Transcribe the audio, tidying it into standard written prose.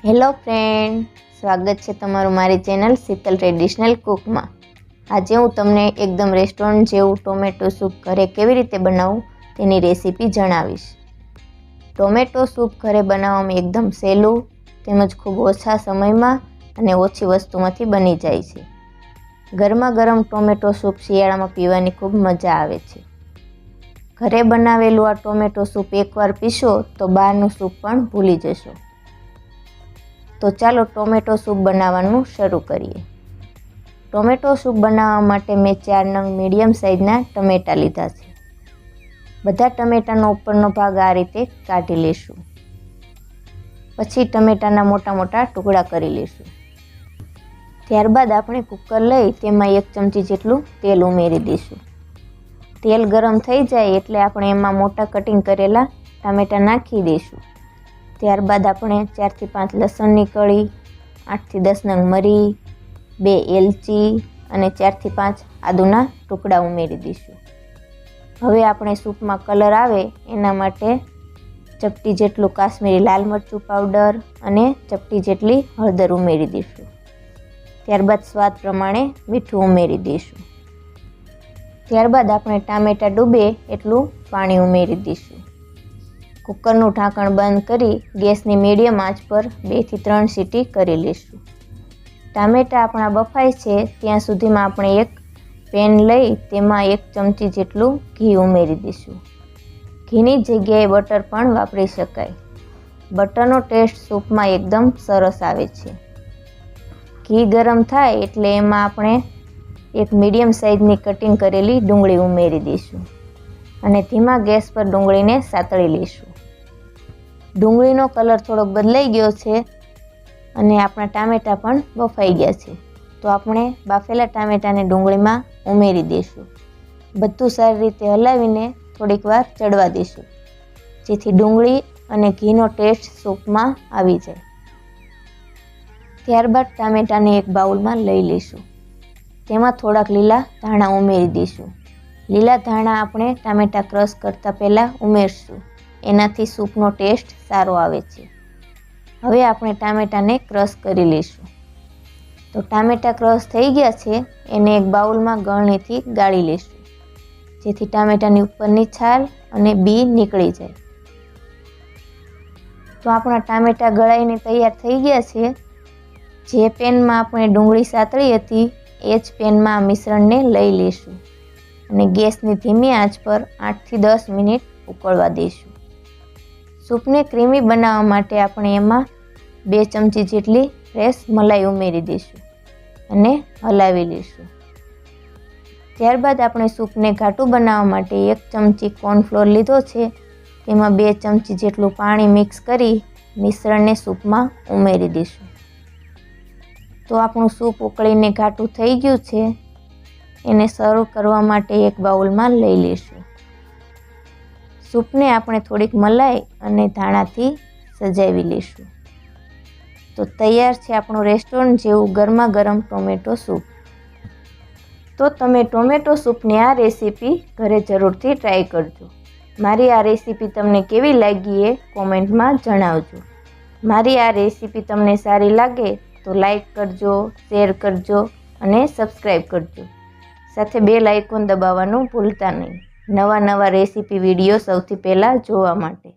Hello friend, સ્વાગત છે તમારું મારી ચેનલ શીતલ ટ્રેડિશનલ કુકમાં। આજે હું તમને એકદમ રેસ્ટોરન્ટ જેવું ટોમેટો સૂપ ઘરે કેવી રીતે બનાવવું તેની રેસીપી જણાવીશ। ટોમેટો સૂપ ઘરે બનાવવામાં એકદમ સહેલું તેમજ ખૂબ ઓછા સમયમાં અને ઓછી વસ્તુમાંથી બની જાય છે। ગરમા ગરમ ટોમેટો સૂપ શિયાળામાં પીવાની ખૂબ મજા આવે છે। ઘરે બનાવેલું આ ટોમેટો સૂપ એકવાર પીશો તો બહારનું સૂપ પણ ભૂલી જશો। તો ચાલો ટોમેટો સૂપ બનાવવાનું શરૂ કરીએ। ટોમેટો સૂપ બનાવવા માટે મેં 4 નંગ મીડિયમ સાઇઝના ટમેટાં લીધા છે। બધા ટમેટાનો ઉપરનો ભાગ આ રીતે કાઢી લેશું। પછી ટમેટાના મોટા મોટા ટુકડા કરી લેશું। ત્યારબાદ આપણે કુકર લઈ તેમાં 1 ચમચી જેટલું તેલ ઉમેરી દઈશું। તેલ ગરમ થઈ જાય એટલે આપણે એમાં મોટા કટિંગ કરેલા ટામેટાં નાખી દઈશું। ત્યારબાદ આપણે 4 થી 5 લસણની કળી, 8 થી 10 નંગ મરી, 2 એલચી અને 4 થી 5 આદુના ટુકડા ઉમેરી દઈશું। હવે આપણે સૂપમાં કલર આવે એના માટે ચપટી જેટલું કાશ્મીરી લાલ મરચું પાવડર અને ચપટી જેટલી હળદર ઉમેરી દઈશું। ત્યારબાદ સ્વાદ પ્રમાણે મીઠું ઉમેરી દઈશું। ત્યારબાદ આપણે ટામેટાં ડૂબે એટલું પાણી ઉમેરી દઈશું। કુકરનું ઢાંકણ બંધ કરી ગેસની મીડિયમ આંચ પર 2 થી 3 સીટી કરી લઈશું। ટામેટાં આપણા બફાય છે ત્યાં સુધીમાં આપણે એક પેન લઈ તેમાં 1 ચમચી જેટલું ઘી ઉમેરી દઈશું। ઘીની જગ્યાએ બટર પણ વાપરી શકાય। બટરનો ટેસ્ટ સૂપમાં એકદમ સરસ આવે છે। ઘી ગરમ થાય એટલે એમાં આપણે એક મીડિયમ સાઇઝની કટિંગ કરેલી ડુંગળી ઉમેરી દઈશું અને ધીમા ગેસ પર ડુંગળીને સાતળી લઈશું। ડુંગળીનો કલર થોડોક બદલાઈ ગયો છે અને આપણા ટામેટાં પણ બફાઈ ગયા છે, તો આપણે બાફેલા ટામેટાને ડુંગળીમાં ઉમેરી દઈશું। બધું સારી રીતે હલાવીને થોડીક વાર ચડવા દઈશું જેથી ડુંગળી અને ઘીનો ટેસ્ટ સૂપમાં આવી જાય। ત્યારબાદ ટામેટાને એક બાઉલમાં લઈ લઈશું। તેમાં થોડાક લીલા ધાણા ઉમેરી દઈશું। લીલા ધાણા આપણે ટામેટાં ક્રશ કરતાં પહેલાં ઉમેરશું, એનાથી સૂપનો ટેસ્ટ સારો આવે છે। હવે આપણે ટામેટાને ક્રશ કરી લઈશું। તો ટામેટાં ક્રશ થઈ ગયા છે એને એક બાઉલમાં ગળણીથી ગાળી લઈશું જેથી ટામેટાની ઉપરની છાલ અને બી નીકળી જાય। તો આપણા ટામેટાં ગળાઈને તૈયાર થઈ ગયા છે। જે પેનમાં આપણે ડુંગળી સાતળી હતી એ જ પેનમાં આ મિશ્રણને લઈ લઈશું અને ગેસની ધીમી આંચ પર 8 થી 10 મિનિટ ઉકળવા દઈશું। સૂપને ક્રીમી બનાવવા માટે આપણે એમાં 2 ચમચી જેટલી ફ્રેશ મલાઈ ઉમેરી દઈશું અને હલાવી લઈશું। ત્યારબાદ આપણે સૂપને ઘાટું બનાવવા માટે 1 ચમચી કોર્નફ્લોર લીધો છે, તેમાં 2 ચમચી જેટલું પાણી મિક્સ કરી મિશ્રણને સૂપમાં ઉમેરી દઈશું। તો આપણું સૂપ ઉકળીને ઘાટું થઈ ગયું છે, એને સર્વ કરવા માટે એક બાઉલમાં લઈ લઈશું। સૂપને આપણે થોડીક મલાઈ અને ધાણાથી સજાવી લઈશું। તો તૈયાર છે આપણું રેસ્ટોરન્ટ જેવું ગરમા ગરમ ટોમેટો સૂપ। તો તમે ટોમેટો સૂપની આ રેસીપી ઘરે જરૂરથી ટ્રાય કરજો। મારી આ રેસીપી તમને કેવી લાગી એ કોમેન્ટમાં જણાવજો। મારી આ રેસીપી તમને સારી લાગે તો લાઈક કરજો, શેર કરજો અને સબસ્ક્રાઈબ કરજો। સાથે બેલ આઇકોન દબાવવાનું ભૂલતા નહીં નવા રેસીપી વિડીયો સૌથી પહેલાં જોવા માટે।